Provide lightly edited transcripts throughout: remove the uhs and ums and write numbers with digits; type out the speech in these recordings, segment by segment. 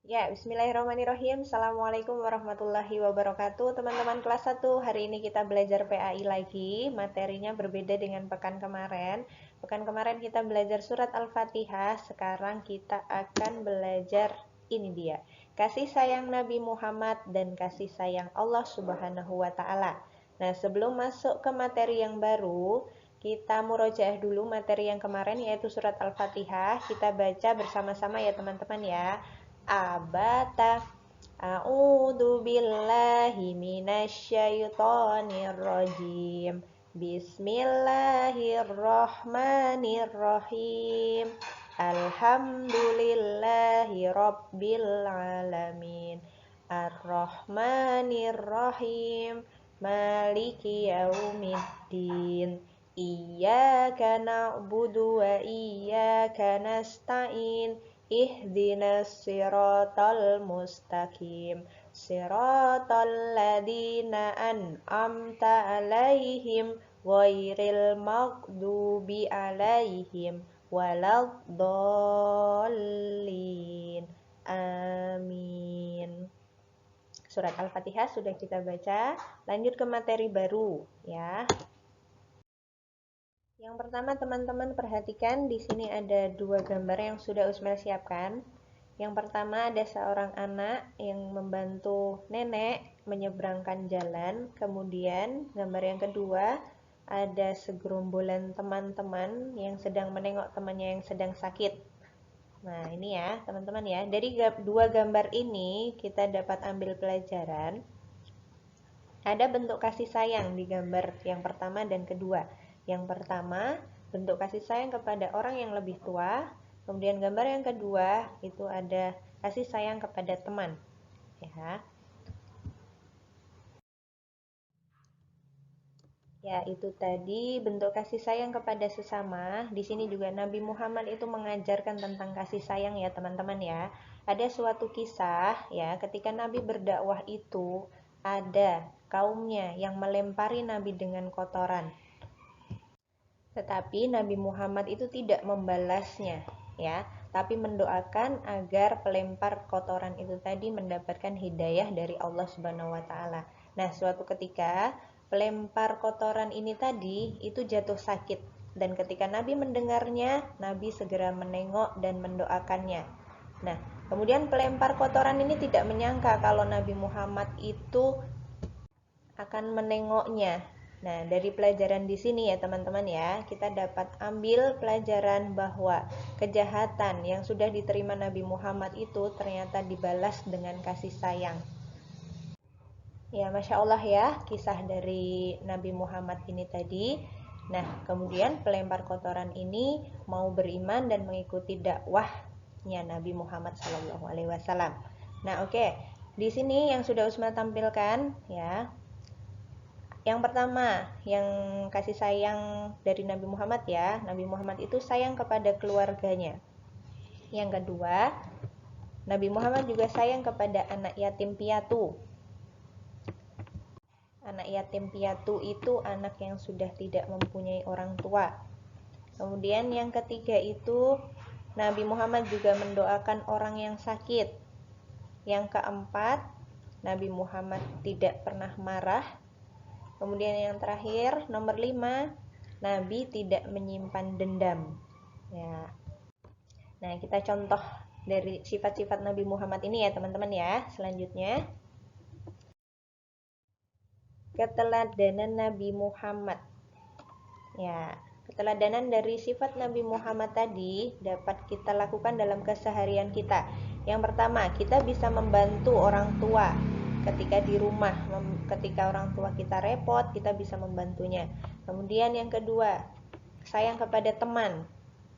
Ya, bismillahirrahmanirrahim. Assalamualaikum warahmatullahi wabarakatuh. Teman-teman kelas 1, hari ini kita belajar PAI lagi. Materinya berbeda dengan pekan kemarin. Pekan kemarin kita belajar surat Al-Fatihah. Sekarang kita akan belajar ini dia. Kasih sayang Nabi Muhammad dan kasih sayang Allah Subhanahu wa taala. Nah, sebelum masuk ke materi yang baru, kita murojaah dulu materi yang kemarin yaitu surat Al-Fatihah. Kita baca bersama-sama ya teman-teman ya. Abata. A'udzu billahi minasyaitonir rajim. Bismillahirrahmanirrahim. Alhamdulillahi rabbil alamin. Ar-Rahmanir-Rahim. Maliki yaumiddin. Iyyaka na'budu wa iyyaka nasta'in. Ihdinas siratal mustaqim. Siratal ladzina an'amta 'alaihim ghairil maghdubi 'alaihim waladdallin. Amin. Surat Al-Fatihah sudah kita baca. Lanjut ke materi baru ya. Yang pertama teman-teman perhatikan di sini ada dua gambar yang sudah Usmel siapkan. Yang pertama ada seorang anak yang membantu nenek menyeberangkan jalan. Kemudian gambar yang kedua ada segerombolan teman-teman yang sedang menengok temannya yang sedang sakit. Nah ini ya teman-teman ya. Dari dua gambar ini kita dapat ambil pelajaran. Ada bentuk kasih sayang di gambar yang pertama dan kedua. Yang pertama, bentuk kasih sayang kepada orang yang lebih tua. Kemudian gambar yang kedua itu ada kasih sayang kepada teman. Ya. Ya, itu tadi bentuk kasih sayang kepada sesama. Di sini juga Nabi Muhammad itu mengajarkan tentang kasih sayang ya, teman-teman ya. Ada suatu kisah ya, ketika Nabi berdakwah itu ada kaumnya yang melempari Nabi dengan kotoran. Tetapi Nabi Muhammad itu tidak membalasnya, ya, tapi mendoakan agar pelempar kotoran itu tadi mendapatkan hidayah dari Allah Subhanahu wa taala. Nah, suatu ketika pelempar kotoran ini tadi itu jatuh sakit dan ketika Nabi mendengarnya, Nabi segera menengok dan mendoakannya. Nah, kemudian pelempar kotoran ini tidak menyangka kalau Nabi Muhammad itu akan menengoknya. Nah, dari pelajaran di sini ya teman-teman ya, kita dapat ambil pelajaran bahwa kejahatan yang sudah diterima Nabi Muhammad itu ternyata dibalas dengan kasih sayang. Ya, Masya Allah ya, kisah dari Nabi Muhammad ini tadi. Nah, kemudian pelempar kotoran ini mau beriman dan mengikuti dakwahnya Nabi Muhammad SAW. Nah, oke. Di sini yang sudah Usma tampilkan ya, yang pertama, yang kasih sayang dari Nabi Muhammad ya. Nabi Muhammad itu sayang kepada keluarganya. Yang kedua, Nabi Muhammad juga sayang kepada anak yatim piatu. Anak yatim piatu itu anak yang sudah tidak mempunyai orang tua. Kemudian yang ketiga itu Nabi Muhammad juga mendoakan orang yang sakit. Yang keempat, Nabi Muhammad tidak pernah marah. Kemudian yang terakhir, nomor 5, Nabi tidak menyimpan dendam. Ya. Nah, kita contoh dari sifat-sifat Nabi Muhammad ini ya, teman-teman ya. Selanjutnya, keteladanan Nabi Muhammad. Ya, keteladanan dari sifat Nabi Muhammad tadi dapat kita lakukan dalam keseharian kita. Yang pertama, kita bisa membantu orang tua ketika di rumah, ketika orang tua kita repot, kita bisa membantunya. Kemudian yang kedua, sayang kepada teman.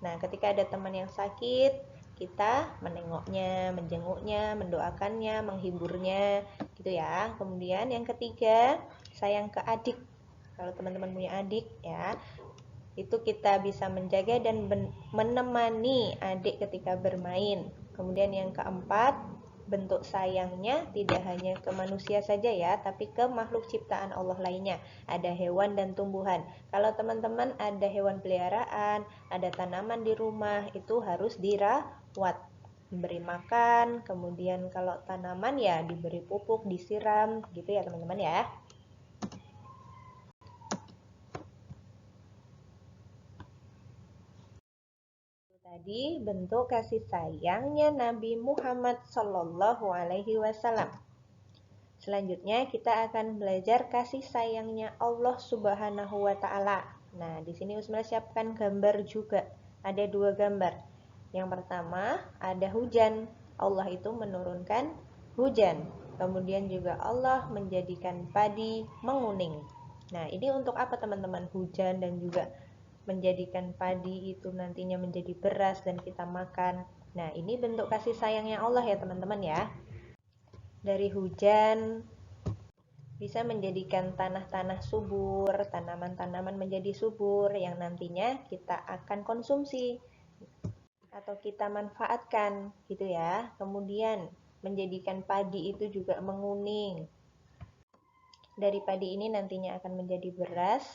Nah, ketika ada teman yang sakit, kita menengoknya, menjenguknya, mendoakannya, menghiburnya, gitu ya. Kemudian yang ketiga, sayang ke adik. Kalau teman-teman punya adik ya, itu kita bisa menjaga dan menemani adik ketika bermain. Kemudian yang keempat, bentuk sayangnya tidak hanya ke manusia saja ya, tapi ke makhluk ciptaan Allah lainnya. Ada hewan dan tumbuhan. Kalau teman-teman ada hewan peliharaan, ada tanaman di rumah, itu harus dirawat. memberi makan, kemudian kalau tanaman ya diberi pupuk, disiram, gitu ya teman-teman ya. Tadi bentuk kasih sayangnya Nabi Muhammad Shallallahu Alaihi Wasallam. Selanjutnya kita akan belajar kasih sayangnya Allah Subhanahu wa taala. Nah, di sini Usmil siapkan gambar juga. Ada dua gambar. Yang pertama, ada hujan. Allah itu menurunkan hujan. Kemudian juga Allah menjadikan padi menguning. Nah, ini untuk apa teman-teman? Hujan dan juga menjadikan padi itu nantinya menjadi beras dan kita makan. Nah, ini bentuk kasih sayangnya Allah ya teman-teman ya. Dari hujan bisa menjadikan tanah-tanah subur, tanaman-tanaman menjadi subur yang nantinya kita akan konsumsi atau kita manfaatkan gitu ya. Kemudian menjadikan padi itu juga menguning. Dari padi ini nantinya akan menjadi beras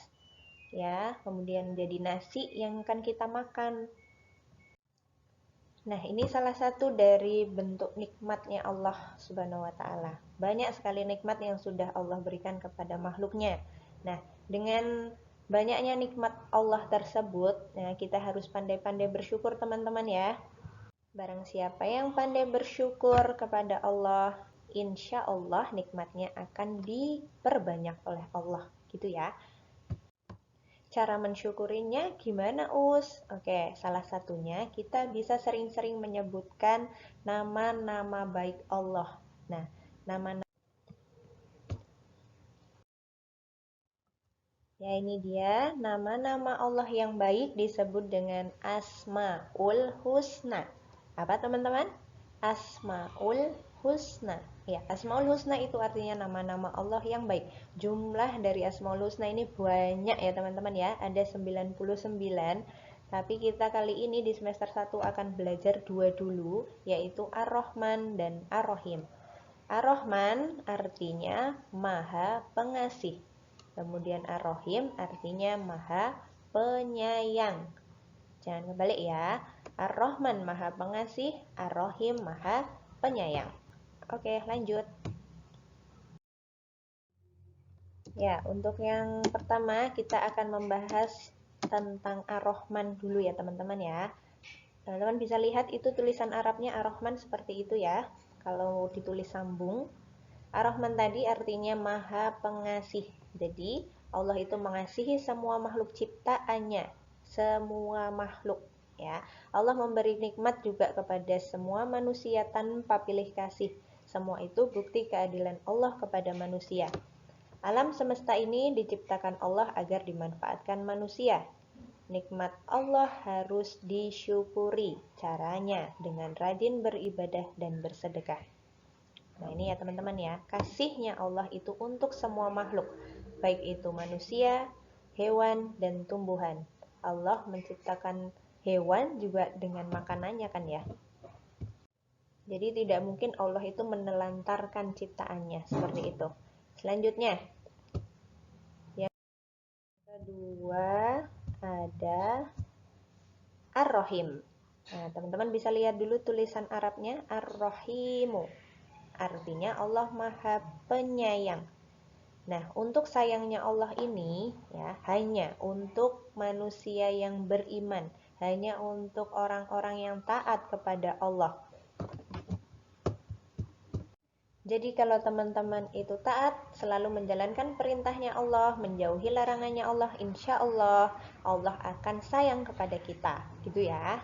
ya, kemudian menjadi nasi yang akan kita makan. Nah, ini salah satu dari bentuk nikmatnya Allah Subhanahu wa taala. Banyak sekali nikmat yang sudah Allah berikan kepada makhluknya. Nah, dengan banyaknya nikmat Allah tersebut, nah kita harus pandai-pandai bersyukur teman-teman ya. Barang siapa yang pandai bersyukur kepada Allah, insya Allah nikmatnya akan diperbanyak oleh Allah. Gitu ya. Cara mensyukurinya gimana, Us? Oke, salah satunya kita bisa sering-sering menyebutkan nama-nama baik Allah. Nah, nama ya ini dia nama-nama Allah yang baik disebut dengan Asmaul Husna. Apa teman-teman? Asmaul Husna. Ya, Asmaul Husna itu artinya nama-nama Allah yang baik. Jumlah dari Asmaul Husna ini banyak ya teman-teman ya. Ada 99. Tapi kita kali ini di semester 1 akan belajar dua dulu, yaitu Ar-Rahman dan Ar-Rahim. Ar-Rahman artinya Maha Pengasih. Kemudian Ar-Rahim artinya Maha Penyayang. Jangan kebalik ya. Ar-Rahman Maha Pengasih, Ar-Rahim Maha Penyayang. Oke, lanjut. Ya, untuk yang pertama kita akan membahas tentang Ar-Rahman dulu ya teman-teman ya. Teman-teman bisa lihat itu tulisan Arabnya Ar-Rahman seperti itu ya. Kalau ditulis sambung, Ar-Rahman tadi artinya Maha Pengasih. Jadi, Allah itu mengasihi semua makhluk ciptaannya, semua makhluk ya. Allah memberi nikmat juga kepada semua manusia tanpa pilih kasih. Semua itu bukti keadilan Allah kepada manusia. Alam semesta ini diciptakan Allah agar dimanfaatkan manusia. Nikmat Allah harus disyukuri. Caranya dengan rajin beribadah dan bersedekah. Nah, ini ya teman-teman ya, kasihnya Allah itu untuk semua makhluk, baik itu manusia, hewan, dan tumbuhan. Allah menciptakan hewan juga dengan makanannya kan ya. Jadi tidak mungkin Allah itu menelantarkan ciptaannya seperti itu. Selanjutnya, yang kedua ada Ar-Rahim. Nah, teman-teman bisa lihat dulu tulisan Arabnya Ar-Rahimu. Artinya Allah Maha Penyayang. Nah, untuk sayangnya Allah ini ya hanya untuk manusia yang beriman, hanya untuk orang-orang yang taat kepada Allah. Jadi kalau teman-teman itu taat, selalu menjalankan perintahnya Allah, menjauhi larangannya Allah, insya Allah, Allah akan sayang kepada kita. Gitu ya.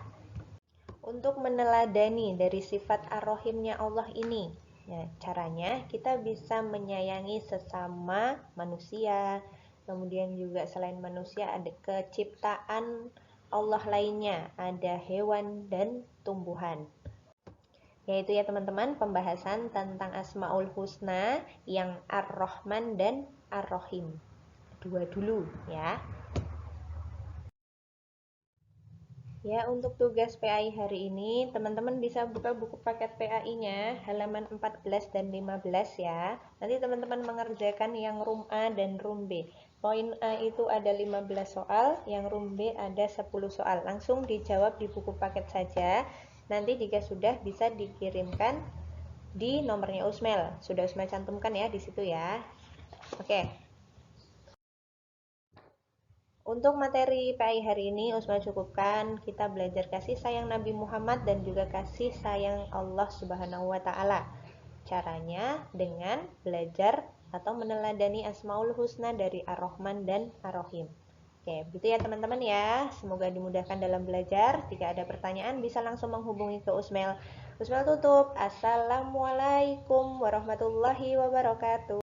Untuk meneladani dari sifat ar-rahimnya Allah ini, ya, caranya kita bisa menyayangi sesama manusia, kemudian juga selain manusia ada keciptaan Allah lainnya, ada hewan dan tumbuhan. Yaitu ya teman-teman pembahasan tentang Asmaul Husna yang Ar-Rahman dan Ar-Rahim. Dua dulu ya. Ya, untuk tugas PAI hari ini, teman-teman bisa buka buku paket PAI-nya halaman 14 dan 15 ya. Nanti teman-teman mengerjakan yang room A dan room B. Poin A itu ada 15 soal, yang room B ada 10 soal. Langsung dijawab di buku paket saja. Nanti jika sudah bisa dikirimkan di nomornya Usmel. Sudah Usmel cantumkan ya di situ ya. Oke. Untuk materi PI hari ini Usmel cukupkan. Kita belajar kasih sayang Nabi Muhammad dan juga kasih sayang Allah Subhanahu wa taala. Caranya dengan belajar atau meneladani Asmaul Husna dari Ar-Rahman dan Ar-Rahim. Oke, begitu ya teman-teman ya. Semoga dimudahkan dalam belajar. Jika ada pertanyaan bisa langsung menghubungi ke Usmel. Usmel tutup. Assalamualaikum warahmatullahi wabarakatuh.